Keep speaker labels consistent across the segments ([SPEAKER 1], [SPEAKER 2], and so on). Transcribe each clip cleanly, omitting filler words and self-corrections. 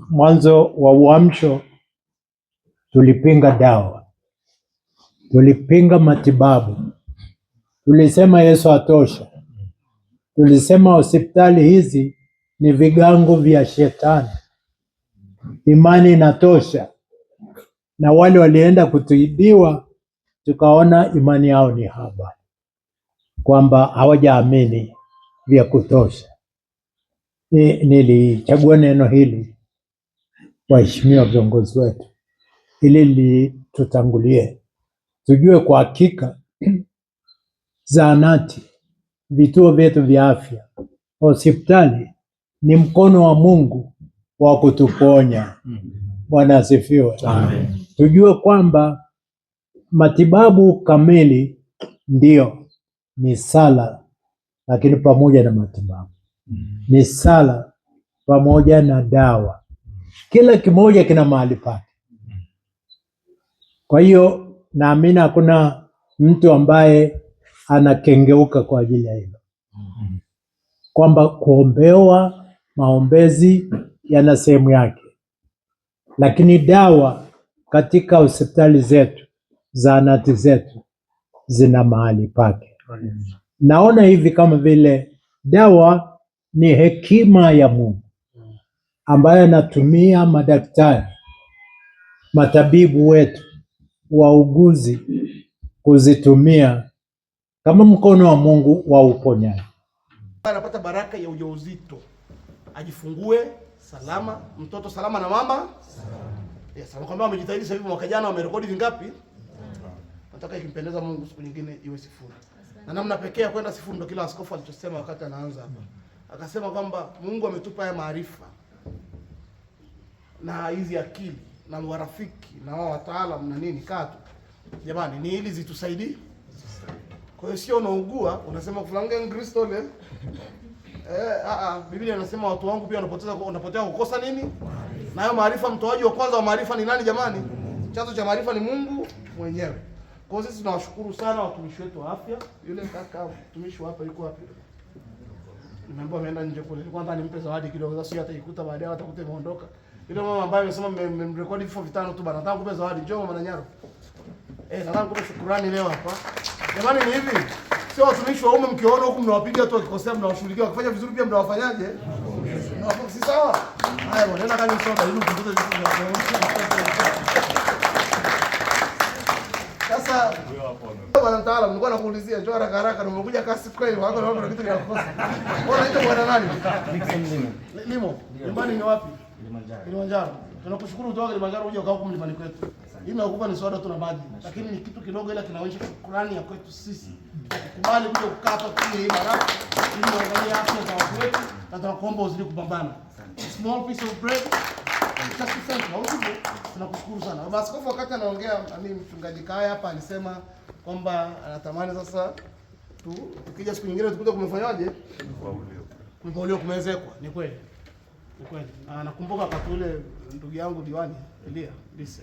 [SPEAKER 1] mwanzo wa uamsho tulipinga dawa, tulipinga matibabu, tulisema Yesu atosha, tulisema hospitali hizi ni vigango vya shetani, imani inatosha. Na wale walienda kutibiwa tukaona imani yao ni haba, kwamba hawajaamini vya kutosha. Nilichagua neno hili, waheshimiwa viongozi wetu, ili litutangulie, tujue kwa hakika zahanati, vituo vyetu vya afya, hospitali ni mkono wa Mungu wa kutuponya. Bwana asifiwe. Amen. Tujue kwamba matibabu kamili ndio ni sala, lakini pamoja na matibabu ni sala pamoja na dawa. Kila kimoja kina mahali pake. Kwa hiyo naamini hakuna mtu ambaye anakengeuka kwa ajili ya hilo, kwamba kuombewa, maombezi yana sehemu yake, lakini dawa katika hospitali zetu, zahanati zetu zina mahali pake. Naona hivi kama vile dawa ni hekima ya Mungu ambayo anatumia madaktari, matabibu wetu, wauguzi kuzitumia kama mkono wa Mungu wa uponyaji.
[SPEAKER 2] Anapata baraka ya ujauzito, ajifungue salama, mtoto salama na mama salama. Yes, anakuambia wamejitahidi sasa hivi, mwaka jana wamerekodi vingapi? Nataka ikimpendeza Mungu siku nyingine iwe sifuri. Na namna pekee ya kwenda sifuri ndio kila askofu alichosema wakati anaanza hapa. Akasema kwamba Mungu ametupa haya maarifa na hizi akili na warafiki na wao wataalamu na nini katu. Jamani, ni ili zitusaidie. Kwa hiyo sio unaugua unasema fulanga Kristo le. Biblia inasema watu wangu pia wanapotea kukosa nini? Na hayo maarifa, mtoaji wa kwanza wa maarifa ni nani jamani? Chanzo cha maarifa ni Mungu mwenyewe. Kwa hiyo sisi tunawashukuru sana watumishi wetu wa afya. Yule kaka mtumishi hapa yuko wapi? Nimeambiwa ameenda nje kule. Kwanza nimpe zawadi kidogo, sasa hata ikuta baadaye atakuta imeondoka. Yule mama ambaye amesema mmemrekodi vifo vitano tu bana. Nataka kupe zawadi. Njoo mama Nyaro. Nataka kupe shukrani leo hapa. Jamani ni hivi. Sio watumishi wa umma mkiona huku mnawapiga tu wakikosea mnawashughulikia, wakifanya vizuri pia mnawafanyaje? Si sawa? Haya bwana, nenda kani soda ili mtoto sasa. Bwana mtaalamu, nilikuwa nakuulizia, njoo haraka haraka na umekuja kasi kweli, wako naona kitu kinakosa. Bwana ita bwana nani? Limo. Nyumbani ni wapi? Kilimanjaro. Tunakushukuru kutoka Kilimanjaro uje ukao huko mlimani kwetu. Hii nakupa ni soda tu na maji, lakini ni kitu kidogo, ila kinaonyesha shukrani ya kwetu sisi. Kubali kuja kukaa hapa hii baraka ili tuangalie afya za watu wetu, na tunakuomba uzidi kupambana. Small piece of bread. Tunakushukuru sana. Baba Askofu wakati anaongea, mchungaji Kaya hapa alisema kwamba anatamani sasa tukija siku nyingine tukuje kumefanyaje? Kumepauliwa, kumezekwa. Ni kweli. Ni kweli. Nakumbuka wakati ule ndugu yangu diwani Elia Lise.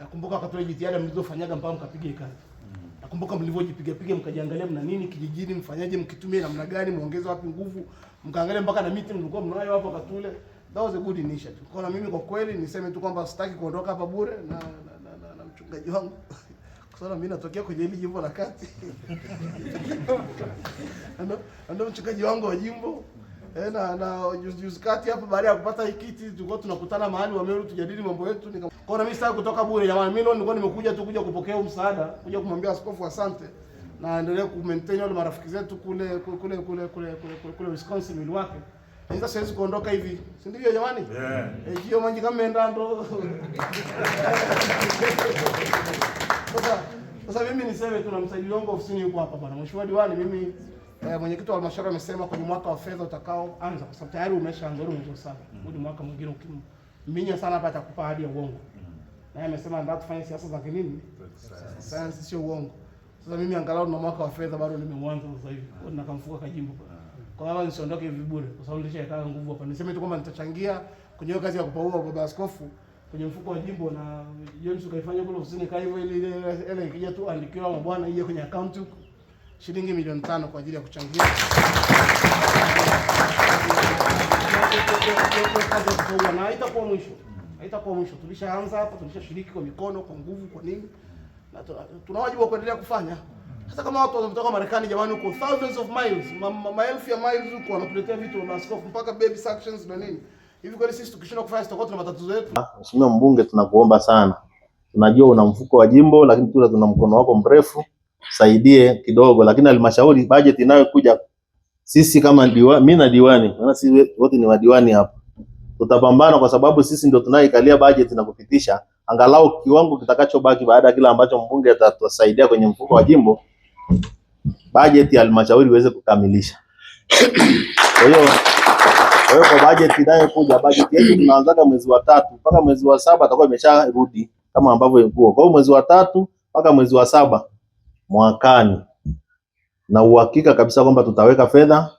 [SPEAKER 2] Nakumbuka wakati ule jitihada mlizofanyaga mpaka mkapiga kazi. Nakumbuka mlivyojipiga mkajiangalia mna nini kijijini, mfanyaje, mkitumia namna gani, muongeze wapi nguvu, mkaangalia mpaka na meeting mlikuwa mnayo hapo wakati ule. That was a good initiative. Kwa mimi kwa kweli niseme tu kwamba sitaki kuondoka hapa bure na mchungaji wangu. Kwa sababu mimi natokea kwenye hili jimbo la kati. Ndio mchungaji wangu wa jimbo. Na juzi kati hapa baada ya kupata hii kiti tulikuwa tunakutana mahali wa Meru tujadili mambo yetu. Kwa na mimi sitaki kutoka bure jamani. Mimi nilikuwa nimekuja tu kuja kupokea msaada, kuja kumwambia askofu asante. Na endelea ku maintain wale marafiki zetu kule Wisconsin Milwaukee. Sasa siwezi kuondoka hivi. Si ndivyo jamani? Yeah. Hiyo manji kama enda ndo. Sasa mimi niseme tu na msaidizi wangu ofisini yuko hapa bwana. Mheshimiwa diwani, mimi mwenyekiti wa halmashauri amesema kwenye mwaka wa fedha utakao anza, kwa sababu tayari umeshaanza mwezi sana. Hadi mwaka mwingine ukiminya sana hapa atakupa hadi ya uongo. Na yeye amesema ndio tufanye siasa za kinini? Science sio uongo. Sasa mimi angalau na mwaka wa fedha bado nimeuanza sasa hivi. Kwa nini nakamfuka kajimbo. Kwa hiyo nisiondoke hivi bure, kwa sababu nilishaeka nguvu hapa. Niseme tu kwamba nitachangia kwenye hiyo kazi ya kupaua baba askofu kwenye mfuko wa jimbo, na James ukaifanya kule ofisini kai hivyo, ile ikija tu andikiwa mabwana ije kwenye account huko shilingi milioni 5 kwa ajili ya kuchangia na haitakuwa mwisho. Haitakuwa mwisho. Tulishaanza hapa, tulishashiriki kwa mikono, kwa nguvu, kwa nini? Na tuna wajibu wa kuendelea kufanya. Sasa kama watu wanatoka Marekani jamani, huko thousands of miles, maelfu ya miles huko wanatuletea vitu na maaskofu mpaka baby sections na nini. Hivi kweli sisi tukishindwa kufanya tutakuwa tuna matatizo yetu.
[SPEAKER 3] Mheshimiwa Mbunge, tunakuomba sana. Tunajua una mfuko wa jimbo, lakini tuna mkono wako mrefu. Saidie kidogo, lakini halmashauri budget inayokuja sisi kama diwani, mimi na diwani, maana sisi wote ni madiwani hapa. Tutapambana kwa sababu sisi ndio tunaikalia budget na kupitisha angalau kiwango kitakachobaki baada ya kila ambacho mbunge atatusaidia kwenye mfuko wa jimbo, budget ya halmashauri iweze kukamilisha. Kwa hiyo kwa budget inayokuja, budget yetu tunaanza mwezi wa 3 mpaka mwezi wa 7 atakuwa imesharudi kama ambavyo ilikuwa. Kwa hiyo mwezi wa 3 mpaka mwezi wa 7 mwakani, na uhakika kabisa kwamba tutaweka fedha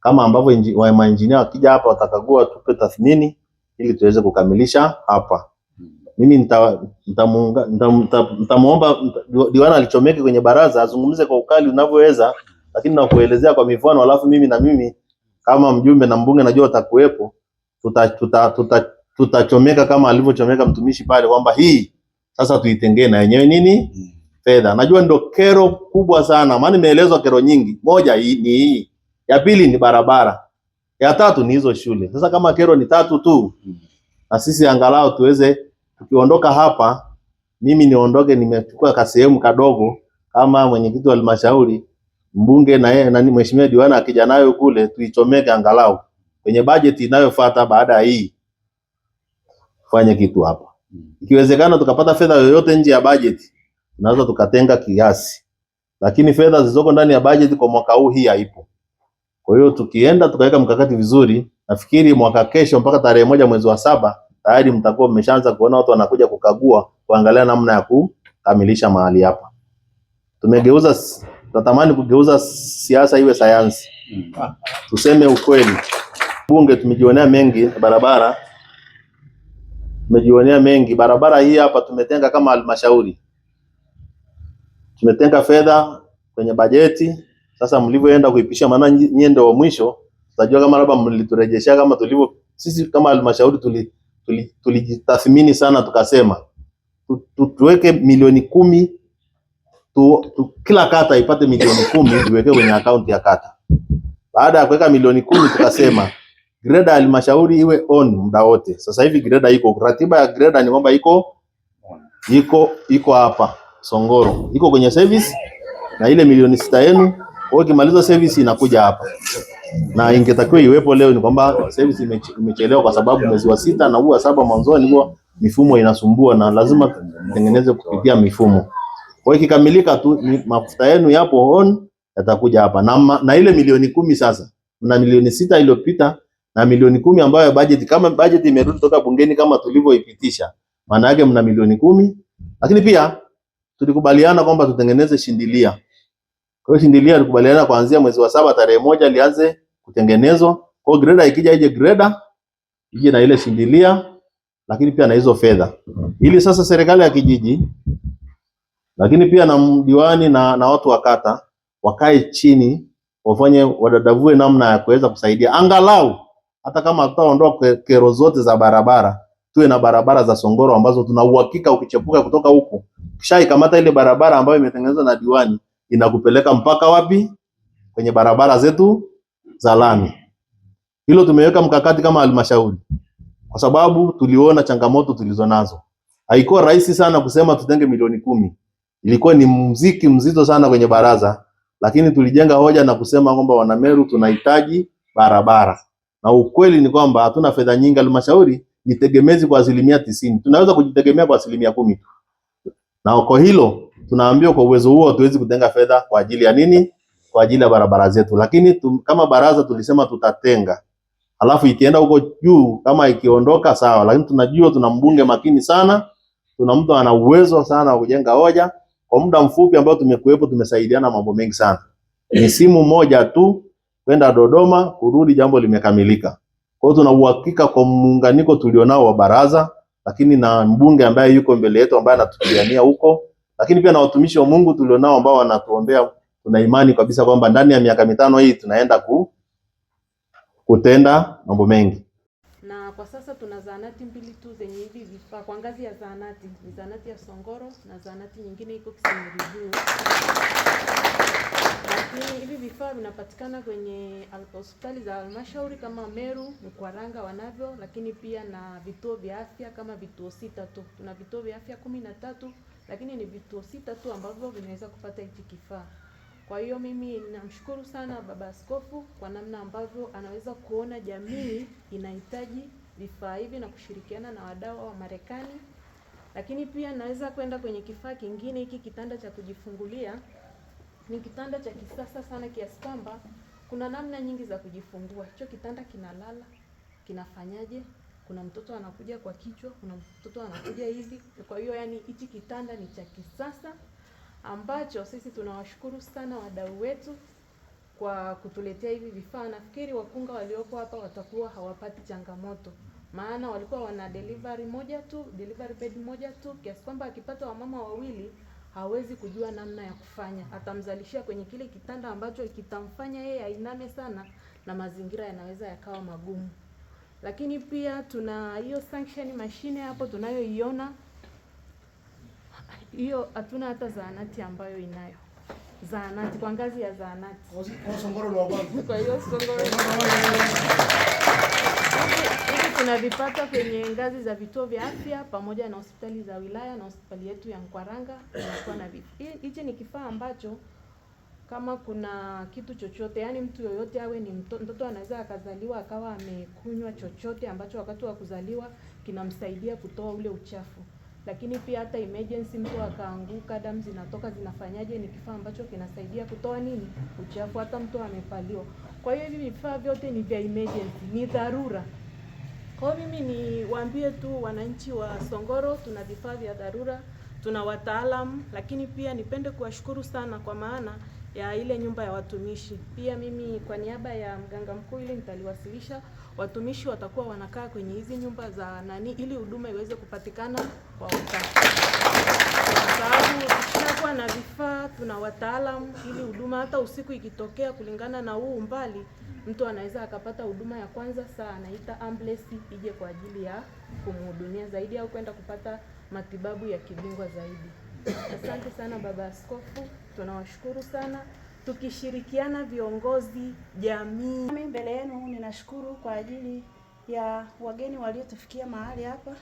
[SPEAKER 3] kama ambavyo maengineer wakija hapa watakagua, tupe tathmini ili tuweze kukamilisha hapa. Mimi nitamuomba diwani alichomeke kwenye baraza azungumze kwa ukali unavyoweza, lakini na kuelezea kwa mifano, alafu mimi kama mjumbe na mbunge najua atakuwepo, tutachomeka kama alivyochomeka mtumishi pale kwamba hii sasa tuitengee na yenyewe nini fedha. Najua ndio kero kubwa sana, maana nimeelezwa kero nyingi. Moja ni hii, ya pili ni barabara, ya tatu ni hizo shule. Sasa kama kero ni 3 tu, na sisi angalau tuweze, tukiondoka hapa, mimi niondoke nimechukua kasehemu kadogo kama mwenyekiti wa halmashauri, mbunge na yeye na mheshimiwa diwani akija nayo kule, tuichomeke angalau kwenye budget inayofuata. Baada ya hii fanye kitu hapa, ikiwezekana tukapata fedha yoyote nje ya budget, tunaweza tukatenga kiasi, lakini fedha zilizoko ndani ya budget kwa mwaka huu hii haipo. Kwa hiyo tukienda tukaweka mkakati vizuri, nafikiri mwaka kesho mpaka tarehe 1 mwezi wa 7 tayari mtakuwa mmeshaanza kuona watu wanakuja kukagua, kuangalia namna ya kukamilisha mahali hapa. Tunatamani kugeuza siasa iwe sayansi. Tuseme ukweli. Bunge tumejionea mengi barabara. Barabara hii hapa tumetenga kama halmashauri. Tumetenga fedha kwenye bajeti. Sasa mlivyoenda kuipisha, maana nyinyi ndio wa mwisho, tutajua kama labda mliturejeshia kama tulivyo sisi kama halmashauri tulijitathmini sana, tukasema tuweke milioni 10 kila kata ipate milioni 10 iweke kwenye akaunti ya kata. Baada ya kuweka milioni 10 tukasema greda halmashauri iwe on muda wote. Sasa hivi greda iko, ratiba ya greda ni kwamba iko hapa Songoro, iko kwenye service, na ile milioni 6 yenu ukimaliza service inakuja hapa. Na ingetakiwa iwepo leo, ni kwamba service imechelewa kwa sababu mwezi wa 6 na huu wa 7 mwanzoni huwa mifumo inasumbua na lazima tengeneze kupitia mifumo. Kwa hiyo ikikamilika tu mafuta yenu yapo on, yatakuja hapa. Na ile milioni 10 sasa, na milioni 6 iliyopita na milioni 10 ambayo budget, kama budget imerudi toka bungeni kama tulivyoipitisha, maana yake mna milioni 10. Lakini pia tulikubaliana kwamba tutengeneze shindilia. Kwa hiyo shindilia tulikubaliana kuanzia mwezi wa 7 tarehe 1 lianze kutengenezwa. Kwa hiyo greda ikija ije greda, ije na ile shindilia, lakini pia na hizo fedha. Ili sasa serikali ya kijiji, lakini pia na diwani na watu wa kata wakae chini, wafanye wadadavue namna ya kuweza kusaidia angalau, hata kama tutaondoa kero zote za barabara, tuwe na barabara za Songoro ambazo tuna uhakika ukichepuka kutoka huku, kisha ikamata ile barabara ambayo imetengenezwa na diwani inakupeleka mpaka wapi? Kwenye barabara zetu za lami. Hilo tumeweka mkakati kama halmashauri, kwa sababu tuliona changamoto tulizonazo. Haikuwa rahisi sana kusema tutenge milioni 10. Ilikuwa ni mziki mzito sana kwenye baraza, lakini tulijenga hoja na kusema kwamba Wanameru tunahitaji barabara. Na ukweli ni kwamba hatuna fedha nyingi, halmashauri ni tegemezi kwa 90%. Tunaweza kujitegemea kwa 10%. Na kwa hilo tunaambiwa kwa uwezo huo hatuwezi kutenga fedha kwa ajili ya nini? Kwa ajili ya barabara zetu. Lakini kama baraza tulisema tutatenga. Alafu ikienda huko juu kama ikiondoka sawa, lakini tunajua tuna mbunge makini sana, tuna mtu ana uwezo sana wa kujenga hoja. Kwa muda mfupi ambao tumekuepo tumesaidiana mambo mengi sana. Ni simu moja tu kwenda Dodoma kurudi jambo limekamilika. Kwa hiyo tuna uhakika kwa muunganiko tulionao wa baraza, lakini na mbunge ambaye yuko mbele yetu ambaye anatupigania huko, lakini pia na watumishi wa Mungu tulionao ambao wanatuombea. Tuna imani kabisa kwamba ndani ya miaka 5 hii tunaenda kutenda mambo mengi.
[SPEAKER 4] Na kwa sasa tuna zahanati mbili tu zenye hivi vifaa kwa ngazi ya zahanati, ni zahanati ya Songoro na zahanati nyingine iko Kisimiridu. Lakini hivi vifaa vinapatikana kwenye hospitali za halmashauri kama Meru, Mkwaranga wanavyo, lakini pia na vituo vya afya kama vituo 6 tu. Tuna vituo vya afya 13, lakini ni vituo 6 tu ambavyo vinaweza kupata hichi kifaa. Kwa hiyo mimi namshukuru sana Baba Askofu kwa namna ambavyo anaweza kuona jamii inahitaji vifaa hivi na kushirikiana na wadau wa Marekani. Lakini pia naweza kwenda kwenye kifaa kingine, hiki kitanda cha kujifungulia. Ni kitanda cha kisasa sana kiasi kwamba kuna namna nyingi za kujifungua. Hicho kitanda kinalala, kinafanyaje? Kuna mtoto anakuja kwa kichwa, kuna mtoto anakuja hivi. Kwa hiyo yani hichi kitanda ni cha kisasa ambacho sisi tunawashukuru sana wadau wetu kwa kutuletea hivi vifaa. Nafikiri wakunga walioko hapa watakuwa hawapati changamoto, maana walikuwa wana delivery bed moja tu, kiasi kwamba akipata wamama wawili hawezi kujua namna ya kufanya. Atamzalishia kwenye kile kitanda ambacho kitamfanya yeye ainame sana na mazingira yanaweza yakawa magumu. Lakini pia tuna hiyo suction machine hapo tunayoiona. Hiyo hatuna hata zahanati ambayo inayo. Zahanati kwa ngazi ya zahanati.
[SPEAKER 2] Kwa Songoro ni wa kwanza.
[SPEAKER 4] Kwa hiyo Songoro tunavipata kwenye ngazi za vituo vya afya pamoja na hospitali za wilaya na hospitali yetu ya Mkwaranga tunakuwa na vitu. Hichi ni kifaa ambacho kama kuna kitu chochote, yani mtu yoyote awe ni mtoto anaweza akazaliwa akawa amekunywa chochote ambacho wakati wa kuzaliwa kinamsaidia kutoa ule uchafu. Lakini pia hata emergency, mtu akaanguka, damu zinatoka, zinafanyaje, ni kifaa ambacho kinasaidia kutoa nini? Uchafu, hata mtu amepaliwa. Kwa hiyo hivi vifaa vyote ni vya emergency, ni dharura. Kwa hiyo mimi niwaambie tu wananchi wa Songoro, tuna vifaa vya dharura, tuna wataalamu, lakini pia nipende kuwashukuru sana kwa maana ya ile nyumba ya watumishi. Pia mimi kwa niaba ya mganga mkuu ili nitaliwasilisha, watumishi watakuwa wanakaa kwenye hizi nyumba za ili huduma iweze kupatikana kwa wakati. Kwa sababu tukishakuwa na vifaa, tuna wataalamu ili huduma hata usiku ikitokea kulingana na huu umbali, mtu anaweza akapata huduma ya kwanza, saa anaita ambulance ije kwa ajili ya kumhudumia zaidi au kwenda kupata matibabu ya kibingwa zaidi. Asante sana Baba Askofu, tunawashukuru sana. Tukishirikiana viongozi, jamii.
[SPEAKER 5] Mimi mbele yenu ninashukuru kwa ajili ya wageni waliotufikia mahali hapa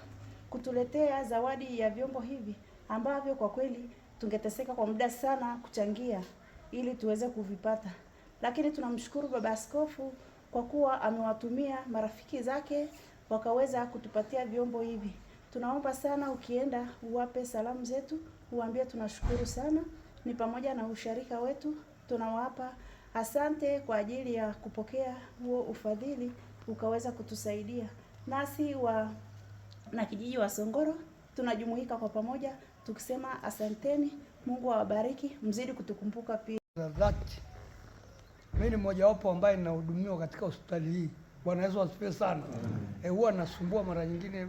[SPEAKER 5] kutuletea zawadi ya vyombo hivi ambavyo kwa kweli tungeteseka kwa muda sana kuchangia ili tuweze kuvipata. Lakini tunamshukuru Baba Askofu kwa kuwa amewatumia marafiki zake wakaweza kutupatia vyombo hivi. Tunaomba sana ukienda uwape salamu zetu, uambie tunashukuru sana. Ni pamoja na usharika wetu tunawapa asante kwa ajili ya kupokea huo ufadhili ukaweza kutusaidia. Nasi na kijiji wa Songoro tunajumuika kwa pamoja tukisema asanteni, Mungu awabariki, mzidi kutukumbuka pia.
[SPEAKER 6] Mimi ni mmoja wapo ambaye ninahudumiwa katika hospitali hii. Bwana Yesu asifiwe sana. Huwa nasumbua mara nyingine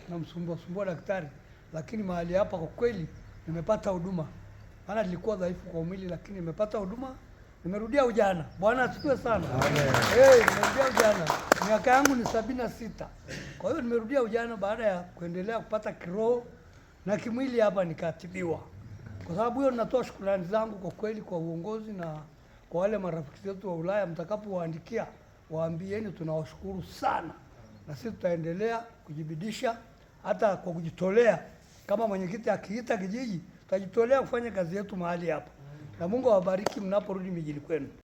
[SPEAKER 6] namsumbua daktari, lakini mahali hapa kwa kweli nimepata huduma. Maana nilikuwa dhaifu kwa mwili, lakini nimepata huduma. Nimerudia ujana. Bwana asifiwe sana. Nimerudia ujana. Miaka yangu ni 76. Kwa hiyo nimerudia ujana baada ya kuendelea kupata kiroho na kimwili hapa nikatibiwa. Kwa sababu hiyo ninatoa shukrani zangu kwa kweli kwa uongozi na kwa wale marafiki zetu wa Ulaya. Mtakapowaandikia waambieni tunawashukuru sana, na sisi tutaendelea kujibidisha hata kwa kujitolea. Kama mwenyekiti akiita kijiji, tutajitolea kufanya kazi yetu mahali hapa, na Mungu awabariki mnaporudi mijini kwenu.